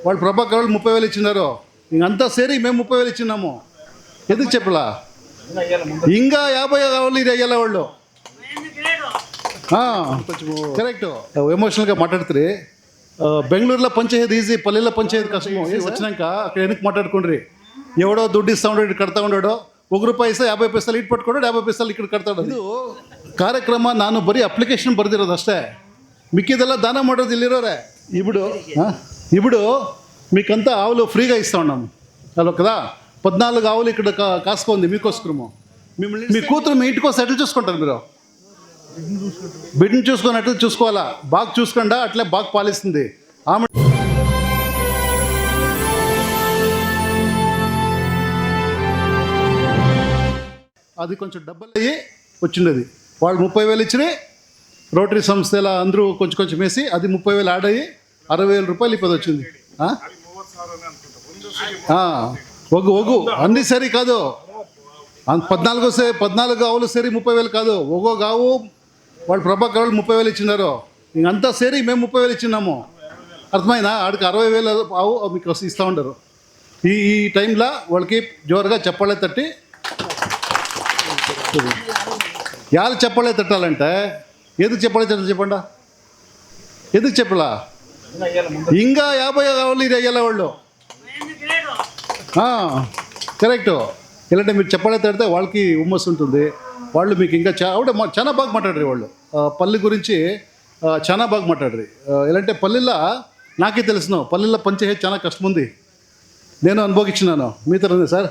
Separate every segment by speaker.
Speaker 1: వాళ్ళు ప్రభాకర్ వాళ్ళు 30,000 ఇచ్చినారు. ఇంకంతా సేరి మేము 30,000 ఇచ్చినాము. ఎందుకు చెప్పలా? ఇంకా 50 కావాలి ఇది అయ్యాల వాళ్ళు. కొంచెం కరెక్ట్ ఎమోషనల్గా మాట్లాడుతుంది. బెంగళూరులో పంచేది ఈజీ, పల్లెల్లో పంచేది కష్టము. వచ్చినాక అక్కడ వెనక్కి మాట్లాడుకుండ్రి. ఎవడో ದುಡ್ಡು ఇస్తా ఉన్నాడు, కడతా ఉన్నాడో, ₹1 ಇಸ್ತಾ 50 ಪೈಸೆ ಇಟ್ಟು ಪಟ್ಕೊಂಡು 50 ಪೈಸೆ ಈ ಕಡೆ ಕಟ್ತಾಡ. ಇದು ಕಾರ್ಯಕ್ರಮ ನಾನು ಬರೀ ಅಪ್ಲಿಕೇಶನ್ ಬರ್ದಿರೋದು ಅಷ್ಟೇ, ಮಿಕ್ಕಿದೆಲ್ಲ ದಾನ ಮಾಡೋದು ఇల్లిరోరే. ఇప్పుడు మీకంతా ఆవులు ఫ్రీగా ఇస్తా ఉన్నాము. అలా కదా 14 ఆవులు ఇక్కడ కాసుకుంది మీకోసము. మిమ్మల్ని మీ కూతురు మీ ఇంటికి వస్తే ఎట్లా చూసుకుంటారు మీరు? బిడ్డను చూసుకున్నట్లు చూసుకోవాలా. బాగా చూసుకోండా, అట్లే బాగా పాలిస్తుంది ఆమె. అది కొంచెం డబ్బులు అయ్యి వచ్చిండేది. వాళ్ళు 30,000 ఇచ్చినాయి. రోటరీ సంస్థల అందరూ కొంచెం కొంచెం వేసి అది 30,000 యాడ్ అయ్యి ₹60,000 ఇప్పుడు వచ్చింది. ఒగ్గు అన్ని సరి కాదు. 14 ఆవులు సరి 30,000 కాదు. ఒక్కొక్క ఆవు వాళ్ళు ప్రభాకర్ వాళ్ళు 30,000 ఇచ్చినారు. ఇంకంతా సేరి మేము 30,000 ఇచ్చినాము. అర్థమైనా? ఆడికి 60,000 ఆవు మీకు ఇస్తూ ఉండరు. ఈ టైంలో వాళ్ళకి జోరుగా చెప్పలే తట్టి, యాళ్ళు చెప్పలే తట్టాలంటే ఎందుకు చెప్పలే తట్టాలి చెప్పండా? ఎందుకు చెప్పలా? ఇంకా 50 కావాలి ఇది అయ్యాల వాళ్ళు. కరెక్ట్. ఇలాంటి మీరు చెప్పలే తడితే వాళ్ళకి ఉమ్మస్ ఉంటుంది. వాళ్ళు మీకు ఇంకా చాలా బాగా మాట్లాడరు. వాళ్ళు పల్లె గురించి చాలా బాగా మాట్లాడరు. ఎలాంటి పల్లెల్లో నాకే తెలుసును, పల్లెల్లో పనిచేసే చాలా కష్టం ఉంది. నేను అనుభవించినాను. మీతో ఉంది సార్.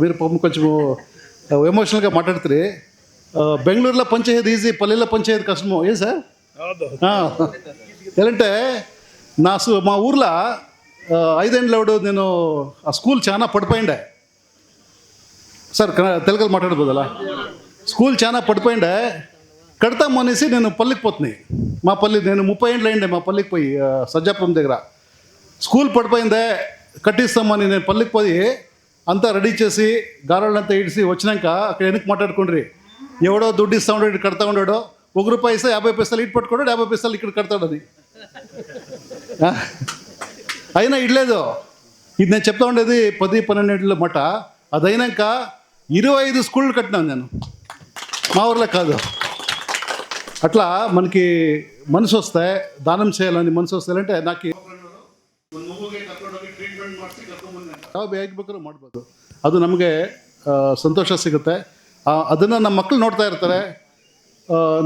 Speaker 1: మీరు కొంచెం ఎమోషనల్గా మాట్లాడుతుంది. బెంగళూరులో పనిచేసేది ఈజీ, పల్లెల్లో పనిచేసేది కష్టము. ఏం సార్? ఎలాంటే మా ఊర్లో 5 ఏళ్ళ నేను ఆ స్కూల్ చాలా పడిపోయిండే సార్. తెలుగులో మాట్లాడబోదలా? స్కూల్ చాలా పడిపోయిండే, కడతామనేసి నేను పల్లికి పోతున్నాయి. మా పల్లి నేను 30 ఏళ్ళు అయిండే మా పల్లికి పోయి సజ్జాపురం దగ్గర. స్కూల్ పడిపోయిందే, కట్టిస్తామని నేను పల్లికి పోయి అంతా రెడీ చేసి గారాళ్ళంతా ఇడిసి వచ్చినాక అక్కడ వెనక్కి మాట్లాడుకుండ్రి. ఎవడో దుడ్డు ఇస్తా ఉన్నాడు, కడతా ఉన్నాడో, ₹1 ఇస్తే 50 పైసలు ఇటు పట్టుకోడు, 50 పైసలు ఇక్కడ కడతాడు. అది అయినా ఇడలేదు. ఇది నేను చెప్తా ఉండేది 10-12 ఏళ్ళ మాట. అది అయినాక 25 స్కూళ్ళు కట్టినాను నేను, మా ఊర్లో కాదు. అట్లా మనకి మనసు వస్తే దానం చేయాలని మనసు వస్తాయంటే నాకు ಬೇಕಾದ್ರೂ ಮಾಡ್ಬೋದು. ಅದು ನಮಗೆ ಸಂತೋಷ ಸಿಗುತ್ತೆ. ಅದನ್ನು ನಮ್ಮ ಮಕ್ಕಳು ನೋಡ್ತಾ ಇರ್ತಾರೆ,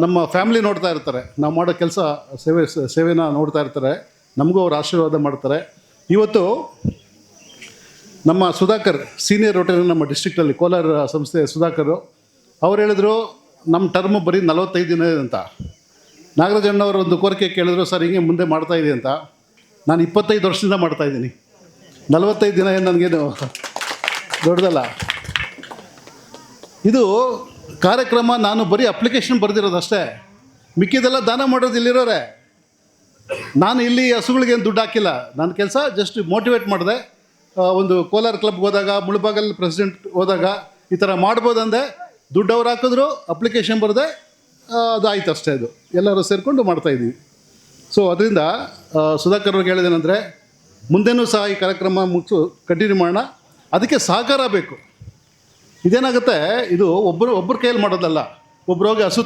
Speaker 1: ನಮ್ಮ ಫ್ಯಾಮಿಲಿ ನೋಡ್ತಾ ಇರ್ತಾರೆ, ನಾವು ಮಾಡೋ ಕೆಲಸ ಸೇವೆನ ನೋಡ್ತಾ ಇರ್ತಾರೆ. ನಮಗೂ ಅವ್ರು ಆಶೀರ್ವಾದ ಮಾಡ್ತಾರೆ. ಇವತ್ತು ನಮ್ಮ ಸುಧಾಕರ್ ಸೀನಿಯರ್ ರೋಟರಿ ನಮ್ಮ ಡಿಸ್ಟ್ರಿಕ್ಟಲ್ಲಿ ಕೋಲಾರ ಸಂಸ್ಥೆ ಸುಧಾಕರ್ ಅವ್ರು ಹೇಳಿದ್ರು ನಮ್ಮ ಟರ್ಮು ಬರೀ 45 ದಿನ ಇದೆ ಅಂತ. ನಾಗರಾಜಣ್ಣವರು ಒಂದು ಕೋರಿಕೆ ಕೇಳಿದ್ರು, ಸರ್ ಹಿಂಗೆ ಮುಂದೆ ಮಾಡ್ತಾಯಿದೆ ಅಂತ. ನಾನು 25 ವರ್ಷದಿಂದ ಮಾಡ್ತಾಯಿದ್ದೀನಿ. 45 ದಿನ ಏನು ನನಗೇನು ದೊಡ್ಡದಲ್ಲ. ಇದು ಕಾರ್ಯಕ್ರಮ ನಾನು ಬರೀ ಅಪ್ಲಿಕೇಶನ್ ಬರ್ದಿರೋದು ಅಷ್ಟೇ, ಮಿಕ್ಕಿದೆಲ್ಲ ದಾನ ಮಾಡೋದು ಇಲ್ಲಿರೋರೆ. ನಾನು ಇಲ್ಲಿ ಹಸುಗಳಿಗೇನು ದುಡ್ಡು ಹಾಕಿಲ್ಲ. ನನ್ನ ಕೆಲಸ ಜಸ್ಟ್ ಮೋಟಿವೇಟ್ ಮಾಡಿದೆ. ಒಂದು ಕೋಲಾರ ಕ್ಲಬ್ಗೆ ಹೋದಾಗ, ಮುಳಬಾಗಲ್ ಪ್ರೆಸಿಡೆಂಟ್ ಹೋದಾಗ ಈ ಥರ ಮಾಡ್ಬೋದಂದೆ. ದುಡ್ಡು ಅವ್ರು ಹಾಕಿದ್ರು, ಅಪ್ಲಿಕೇಶನ್ ಬರದೆ ಅದು ಆಯ್ತು ಅಷ್ಟೇ. ಅದು ಎಲ್ಲರೂ ಸೇರಿಕೊಂಡು ಮಾಡ್ತಾಯಿದ್ದೀವಿ. ಸೊ ಅದರಿಂದ ಸುಧಾಕರ್ ಅವ್ರಿಗೆ ಹೇಳಿದೇನೆಂದರೆ, ಮುಂದೆನೂ ಸಹ ಈ ಕಾರ್ಯಕ್ರಮ ಕಂಟಿನ್ಯೂ ಮಾಡೋಣ. ಅದಕ್ಕೆ ಸಹಕಾರ ಬೇಕು. ಇದೇನಾಗುತ್ತೆ, ಇದು ಒಬ್ಬರ ಕೈಯಲ್ಲಿ ಮಾಡೋದಲ್ಲ. ಒಬ್ರು ಹೋಗಿ ಹಸು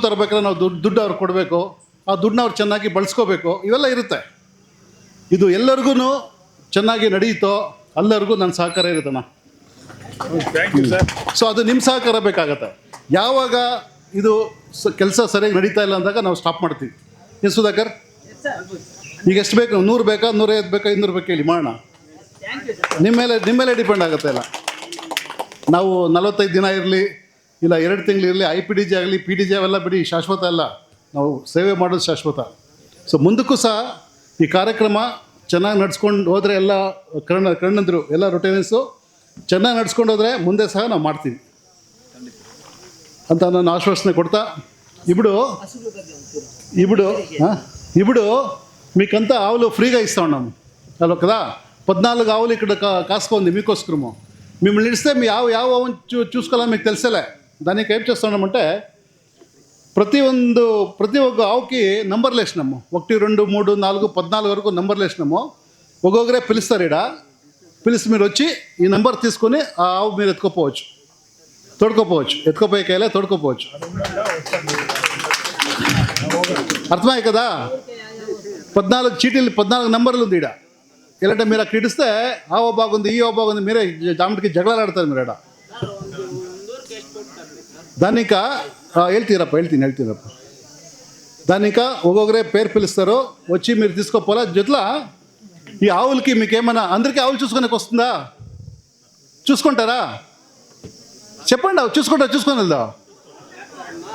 Speaker 1: ತರಬೇಕಾದ್ರೆ ನಾವು ದುಡ್ಡು ಅವ್ರಿಗೆ ಕೊಡಬೇಕು, ಆ ದುಡ್ಡನ್ನ ಅವ್ರು ಚೆನ್ನಾಗಿ ಬಳಸ್ಕೋಬೇಕು, ಇವೆಲ್ಲ ಇರುತ್ತೆ. ಇದು ಎಲ್ಲರಿಗೂ ಚೆನ್ನಾಗಿ ನಡೆಯುತ್ತೋ ಎಲ್ಲರಿಗೂ ನನ್ನ ಸಹಕಾರ ಇರುತ್ತಣ್ಣ. ಸೊ ಅದು ನಿಮ್ಮ ಸಹಕಾರ ಬೇಕಾಗತ್ತೆ. ಯಾವಾಗ ಇದು ಕೆಲಸ ಸರಿಯಾಗಿ ನಡೀತಾ ಇಲ್ಲ ಅಂದಾಗ ನಾವು ಸ್ಟಾಪ್ ಮಾಡ್ತೀವಿ. ಏನು ಸುಧಾಕರ್, ಈಗ ಎಷ್ಟು ಬೇಕು? 100 ಬೇಕಾ, 150 ಬೇಕಾ, 200 ಬೇಕಾ ಹೇಳಿ ಮಾಡೋಣ. ನಿಮ್ಮ ಮೇಲೆ ಡಿಪೆಂಡ್ ಆಗುತ್ತೆ ಎಲ್ಲ. ನಾವು 45 ದಿನ ಇರಲಿ, ಇಲ್ಲ 2 ತಿಂಗಳಿರಲಿ, IPDG ಆಗಲಿ, PDG ಅವೆಲ್ಲ ಬಿಡಿ, ಶಾಶ್ವತ ಅಲ್ಲ. ನಾವು ಸೇವೆ ಮಾಡೋದು ಶಾಶ್ವತ. ಸೊ ಮುಂದಕ್ಕೂ ಸಹ ಈ ಕಾರ್ಯಕ್ರಮ ಚೆನ್ನಾಗಿ ನಡ್ಸ್ಕೊಂಡು ಹೋದರೆ, ಎಲ್ಲ ಕಣ್ಣಂದರು ಎಲ್ಲ ರೊಟೇರಿಯನ್ಸು ಚೆನ್ನಾಗಿ ನಡ್ಸ್ಕೊಂಡು ಹೋದರೆ ಮುಂದೆ ಸಹ ನಾವು ಮಾಡ್ತೀವಿ ಅಂತ ನಾನು ಆಶ್ವಾಸನೆ ಕೊಡ್ತಾ, ఇప్పుడు మీకంతా ఆవులు ఫ్రీగా ఇస్తా ఉన్నాము. అలా కదా 14 ఆవులు ఇక్కడ కాసుకుంది మీకోసము. మిమ్మల్ని ఇస్తే మీ ಯಾವ ఆవును చూసుకోవాలని మీకు తెలిసేలే. దానికి ఏం చేస్తున్నామంటే, ప్రతి ఒక్క ఆవుకి నంబర్లు వేసినాము. 1, 2, 3, 4, 14 వరకు నంబర్లు వేసినాము. ఒక్కొక్కరే పిలుస్తారు. పిలిచి మీరు వచ్చి ఈ నెంబర్ తీసుకొని ఆ ఆవు మీరు ఎత్తుకోపోవచ్చు, ఎత్తుకోపోయే కాయలే తోడుకోపోవచ్చు. అర్థమయ్యే కదా? 14 చీటీలు, 14 నెంబర్లు ఉంది ఇలాంటి మీరు అక్కడ ఇడిస్తే ఆవు బాగుంది, ఈ ఆవు బాగుంది, మీరే జామిటికి జగడాలు ఆడతారు మీరు దాన్ని ఇంకా ಹೇಳ್ತೀರಪ್ಪ దాన్ని ఇంకా ఒక్కొక్కరే పేరు పిలుస్తారు. వచ్చి మీరు తీసుకోపోలా. జట్లా ఈ ఆవులకి మీకేమైనా అందరికీ ఆవులు చూసుకునేకి వస్తుందా? చూసుకుంటారా? చెప్పండి. చూసుకొని వెళ్దా.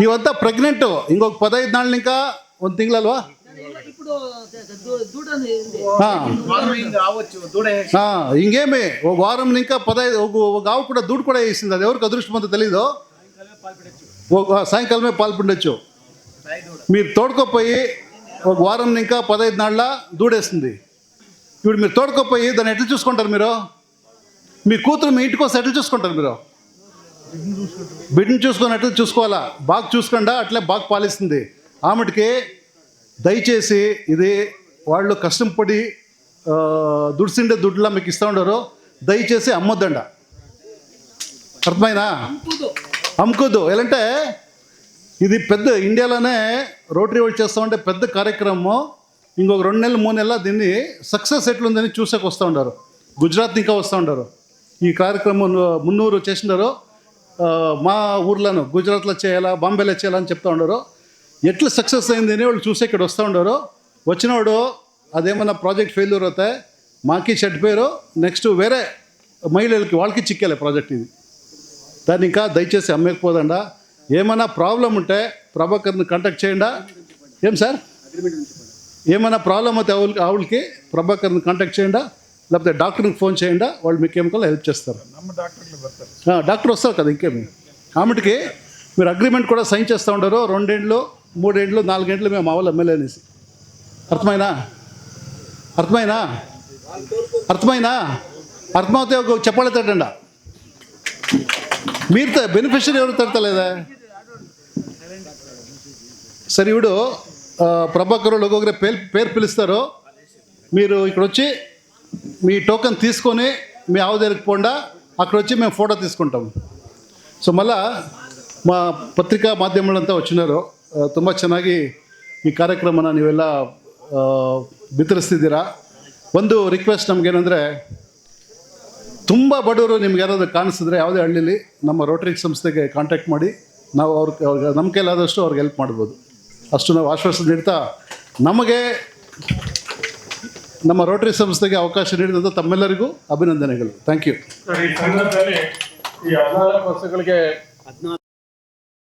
Speaker 1: ఇవంతా ప్రెగ్నెంట్. ఇంకొక 15 నాళ్ళు ఇంకా 1 తింಗಳಲ್ವಾ? ఇంకేమి ఒక వారం ఇంకా 15 ఒక ఆవు కూడా దూడు కూడా వేసింది. అది ఎవరికి అదృష్టం తెలీదు. సాయంకాలమే పాల్పిండొచ్చు. మీరు తోడుకోపోయి ఒక వారం ఇంకా 15 నాళ్ళ దూడేస్తుంది. ఇప్పుడు మీరు తోడుకోపోయి దాన్ని ఎట్లా చూసుకుంటారు? మీరు మీ కూతురు మీ ఇంటికి వస్తే ఎట్లా చూసుకుంటారు? మీరు బిడ్డను చూసుకొని ఎట్లా చూసుకోవాలా? బాగా చూసుకోండా, అట్లే బాగా పాలిస్తుంది. ఆమెటికి దయచేసి ఇది వాళ్ళు కష్టం పడి దుడిసిండే దుడ్డులా మీకు ఇస్తూ ఉండరు. దయచేసి అమ్మొద్దండ. అర్థమైనా? అమ్ముకోద్దు. ఎలాంటే ఇది పెద్ద ఇండియాలోనే రోటరీ వాళ్ళు చేస్తూ ఉంటే పెద్ద కార్యక్రమం. ఇంకొక 2 నెలలు 3 నెలల దీన్ని సక్సెస్ ఎట్లుందని చూసాక వస్తూ ఉంటారు. గుజరాత్ ఇంకా వస్తూ ఉంటారు. ఈ కార్యక్రమం 300 చేసినారు. మా ఊర్లోనూ గుజరాత్లో చేయాలా, బాంబేలో చేయాలని చెప్తూ ఉండరు. ఎట్లా సక్సెస్ అయింది అని వాళ్ళు చూసి ఇక్కడ వస్తూ ఉండరు. వచ్చినవాడు అదేమన్నా ప్రాజెక్ట్ ఫెయిల్యూర్ అవుతాయి, మాకి చెడ్డ పేరు, నెక్స్ట్ వేరే మహిళలకి వాళ్ళకి చిక్కేలే ప్రాజెక్ట్ ఇది. దాన్ని ఇంకా దయచేసి అమ్మకపోదండా. ఏమైనా ప్రాబ్లం ఉంటే ప్రభాకర్ని కాంటాక్ట్ చేయండి. ఏం సార్? ఏమైనా ప్రాబ్లం అయితే ఆవులకి ప్రభాకర్ని కాంటాక్ట్ చేయండి, లేకపోతే డాక్టర్కి ఫోన్ చేయండి. వాళ్ళు మీకు ఏమికో హెల్ప్ చేస్తారు. డాక్టర్ వస్తారు కదా. ఇంకేమి ఆమెటికి మీరు అగ్రిమెంట్ కూడా సైన్ చేస్తూ ఉంటారు. 2 ఏళ్ళు 3 ఏళ్ళు 4 ఏళ్ళు మేము ఆవులు ఎమ్మెల్యే అనేసి. అర్థమైనా? అర్థమవుతే చెప్పాలి తట్టండా. మీరు బెనిఫిషియరీ ఎవరు తడతలేదా? సరే, ఇప్పుడు ప్రభాకర్ ఒక్కొక్కరే పేరు పిలుస్తారు. మీరు ఇక్కడ వచ్చి మీ టోకెన్ తీసుకొని మీ ఆవు దగ్గరికి పోండా. అక్కడ వచ్చి మేము ఫోటో తీసుకుంటాం. సో ಮಲ್ಲ మా ಪತ್ರಿಕಾ ಮಾಧ್ಯಮಗಳಂತ వచ్చినారు. ತುಂಬ ಚೆನ್ನಾಗಿ ಈ ಕಾರ್ಯಕ್ರಮನ ನೀವೆಲ್ಲ ಬಿತ್ತರಿಸ್ತಿದ್ದೀರಾ. ಒಂದು ರಿಕ್ವೆಸ್ಟ್ ನಮಗೇನೆಂದರೆ, ತುಂಬ ಬಡವರು ನಿಮ್ಗೆ ಯಾರಾದರೂ ಕಾಣಿಸಿದ್ರೆ ಯಾವುದೇ ಹಳ್ಳಿಲಿ ನಮ್ಮ ರೋಟರಿ ಸಂಸ್ಥೆಗೆ ಕಾಂಟ್ಯಾಕ್ಟ್ ಮಾಡಿ ನಾವು ಅವ್ರಿಗೆ ನಮ್ಮ ಕೈಲಾದಷ್ಟು ಅವ್ರಿಗೆ ಹೆಲ್ಪ್ ಮಾಡ್ಬೋದು. ಅಷ್ಟು ನಾವು ಆಶ್ವಾಸನೆ ನೀಡ್ತಾ, ನಮಗೆ ನಮ್ಮ ರೋಟರಿ ಸಂಸ್ಥೆಗೆ ಅವಕಾಶ ನೀಡಿದಂಥ ತಮ್ಮೆಲ್ಲರಿಗೂ ಅಭಿನಂದನೆಗಳು. Thank you.
Speaker 2: ಈ 14 ವರ್ಷಗಳಿಗೆ